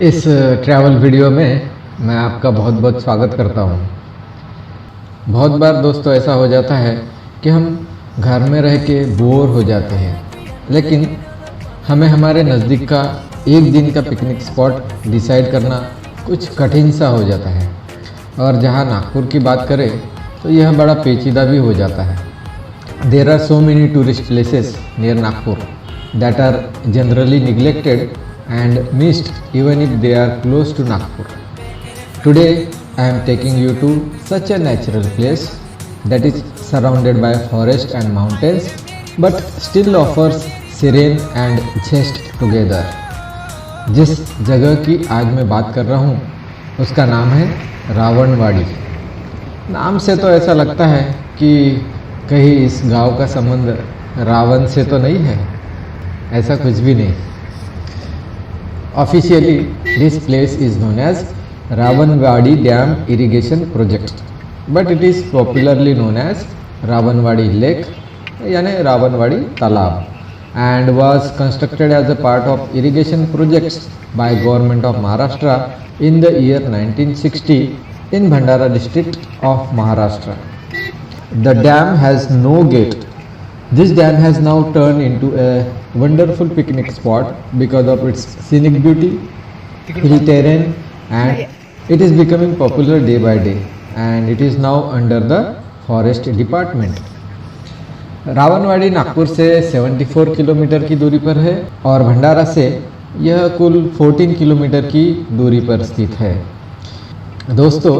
इस travel video में मैं आपका बहुत बहुत स्वागत करता हूँ। बहुत बार दोस्तों ऐसा हो जाता है कि हम घर में रह के बोर हो जाते हैं, लेकिन हमें हमारे नज़दीक का एक दिन का पिकनिक स्पॉट डिसाइड करना कुछ कठिन सा हो जाता है। और जहाँ नागपुर की बात करें तो यह बड़ा पेचीदा भी हो जाता है। There are so many tourist places near Nagpur that are generally neglected and missed even if they are close to Nagpur. Today I am taking you to such a natural place that is surrounded by forest and mountains but still offers serene and zest together. जिस जगह की आज मैं बात कर रहा हूँ उसका नाम है रावणवाड़ी। नाम से तो ऐसा लगता है कि कहीं इस गांव का संबंध रावण से तो नहीं है। ऐसा कुछ भी नहीं। Officially this place is known as Ravanwadi dam irrigation project, but it is popularly known as Ravanwadi lake यानी रावणवाड़ी तालाब, and was constructed as a part of irrigation projects by government of Maharashtra in the year 1960 in Bhandara district of Maharashtra. The dam has no gate. This dam has now turned into a wonderful picnic spot because of its scenic beauty, hill terrain, and it is becoming popular day by day, and it is now under the forest department. Rawanwadi Nagpur से 74 kilometre की दूरी पर है और भंडारा से यह कुल 14 kilometre की दूरी पर स्थित है। दोस्तों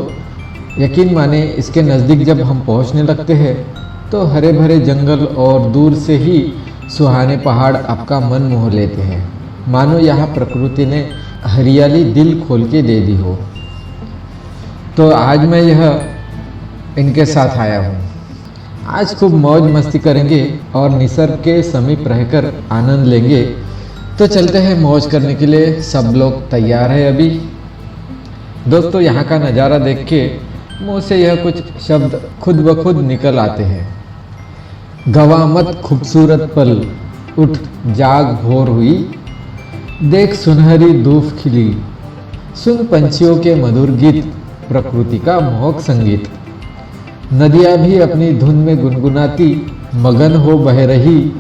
यकीन माने इसके नज़दीक जब हम पहुंचने लगते हैं तो हरे भरे जंगल और दूर से ही सुहाने पहाड़ आपका मन मोह लेते हैं, मानो यहाँ प्रकृति ने हरियाली दिल खोल के दे दी हो। तो आज मैं यह इनके साथ आया हूँ। आज खूब मौज मस्ती करेंगे और निसर्ग के समीप रहकर आनंद लेंगे। तो चलते हैं मौज करने के लिए। सब लोग तैयार है अभी? दोस्तों यहाँ का नज़ारा देख के मुँह से यह कुछ शब्द खुद ब खुद निकल आते हैं। गवा मत खूबसूरत पल, उठ जाग भोर हुई, देख सुनहरी धूप खिली, सुन पंछियों के मधुर गीत, प्रकृति का मोहक संगीत। नदियाँ भी अपनी धुन में गुनगुनाती मगन हो बह रही,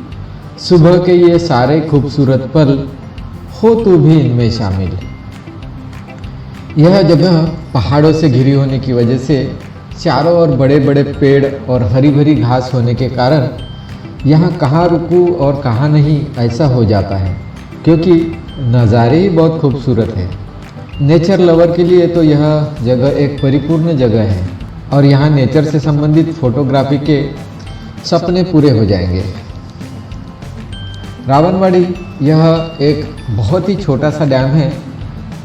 सुबह के ये सारे खूबसूरत पल, हो तू भी इनमें शामिल। यह जगह पहाड़ों से घिरी होने की वजह से चारों ओर बड़े बड़े पेड़ और हरी भरी घास होने के कारण यहाँ कहाँ रुकूं और कहाँ नहीं ऐसा हो जाता है, क्योंकि नज़ारे ही बहुत खूबसूरत है। नेचर लवर के लिए तो यह जगह एक परिपूर्ण जगह है और यहाँ नेचर से संबंधित फोटोग्राफी के सपने पूरे हो जाएंगे। रावणवाड़ी यह एक बहुत ही छोटा सा डैम है,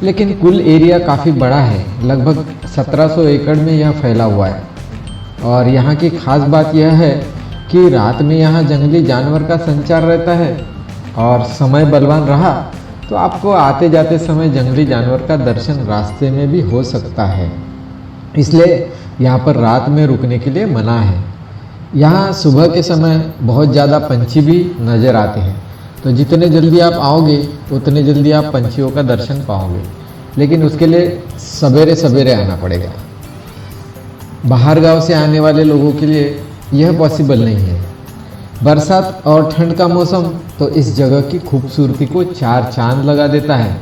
लेकिन कुल एरिया काफ़ी बड़ा है। लगभग 1700 एकड़ में यह फैला हुआ है। और यहाँ की खास बात यह है कि रात में यहाँ जंगली जानवर का संचार रहता है, और समय बलवान रहा तो आपको आते जाते समय जंगली जानवर का दर्शन रास्ते में भी हो सकता है। इसलिए यहाँ पर रात में रुकने के लिए मना है। यहाँ सुबह के समय बहुत ज़्यादा पंछी भी नज़र आते हैं, तो जितने जल्दी आप आओगे उतने जल्दी आप पंछियों का दर्शन पाओगे, लेकिन उसके लिए सवेरे सवेरे आना पड़ेगा। बाहर गांव से आने वाले लोगों के लिए यह पॉसिबल नहीं है। बरसात और ठंड का मौसम तो इस जगह की खूबसूरती को चार चांद लगा देता है।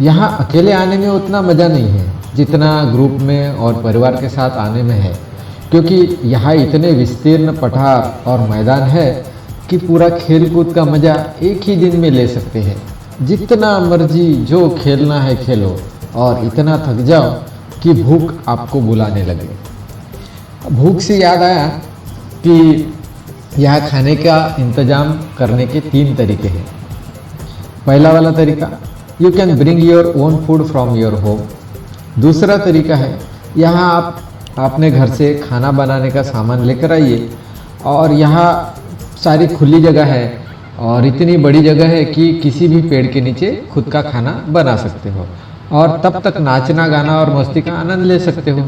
यहाँ अकेले आने में उतना मज़ा नहीं है जितना ग्रुप में और परिवार के साथ आने में है, क्योंकि यहाँ इतने विस्तीर्ण पठार और मैदान है कि पूरा खेल कूद का मज़ा एक ही दिन में ले सकते हैं। जितना मर्जी जो खेलना है खेलो और इतना थक जाओ कि भूख आपको बुलाने लगे। भूख से याद आया कि यहाँ खाने का इंतज़ाम करने के 3 तरीके हैं। पहला वाला तरीका, you can bring your own food from your home. दूसरा तरीका है, यहाँ आप अपने घर से खाना बनाने का सामान लेकर आइए, और यहाँ सारी खुली जगह है और इतनी बड़ी जगह है कि किसी भी पेड़ के नीचे खुद का खाना बना सकते हो और तब तक नाचना गाना और मस्ती का आनंद ले सकते हो।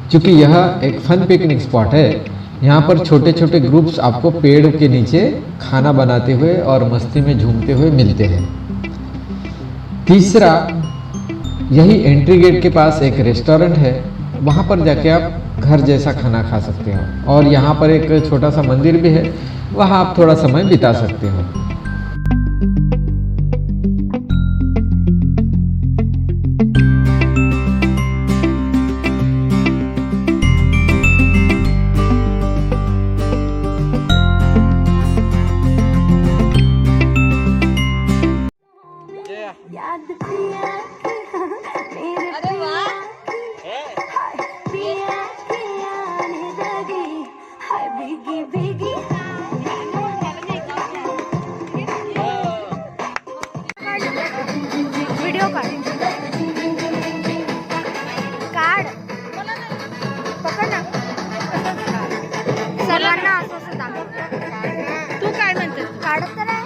क्योंकि यह एक फन पिकनिक स्पॉट है, यहाँ पर छोटे छोटे ग्रुप्स आपको पेड़ के नीचे खाना बनाते हुए और मस्ती में झूमते हुए मिलते हैं। तीसरा, यही एंट्री गेट के पास एक रेस्टोरेंट है, वहाँ पर जाके आप घर जैसा खाना खा सकते हो। और यहाँ पर एक छोटा सा मंदिर भी है, वहाँ आप थोड़ा समय बिता सकते हो। याद पिया मेरे पिया हाय पिया पिया ने लगी हाय भीगी भीगी व्हिडिओ काढ पकड ना सर्वांना असं दाखव. तू काय म्हणते काढत तर आहे.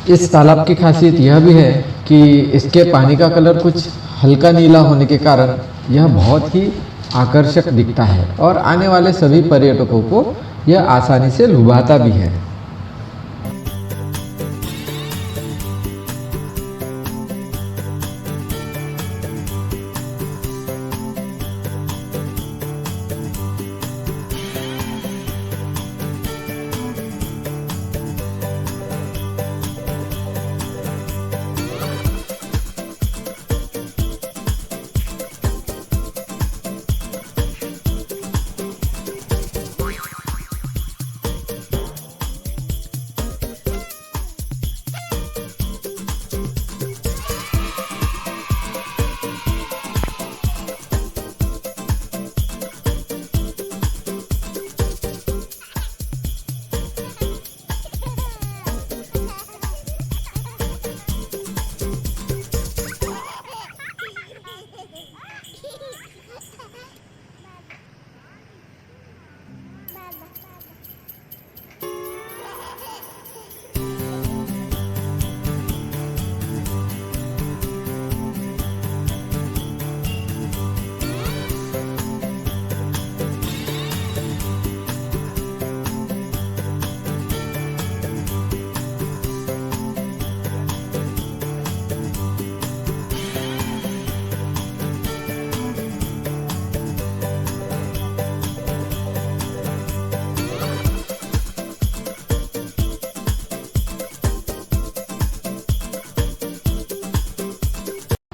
इस तालाब की खासियत यह भी है कि इसके पानी का कलर कुछ हल्का नीला होने के कारण यह बहुत ही आकर्षक दिखता है और आने वाले सभी पर्यटकों को यह आसानी से लुभाता भी है।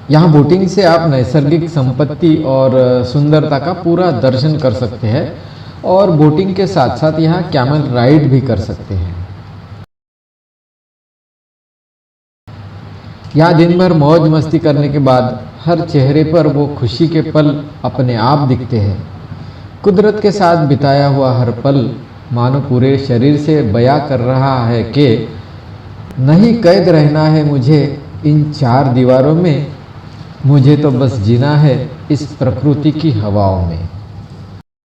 यहाँ बोटिंग से आप नैसर्गिक संपत्ति और सुंदरता का पूरा दर्शन कर सकते हैं और बोटिंग के साथ साथ यहाँ कैमल राइड भी कर सकते हैं। यहाँ दिन भर मौज मस्ती करने के बाद हर चेहरे पर वो खुशी के पल अपने आप दिखते हैं। कुदरत के साथ बिताया हुआ हर पल मानो पूरे शरीर से बयां कर रहा है कि नहीं कैद रहना है मुझे इन चार दीवारों में, मुझे तो बस जीना है इस प्रकृति की हवाओं में।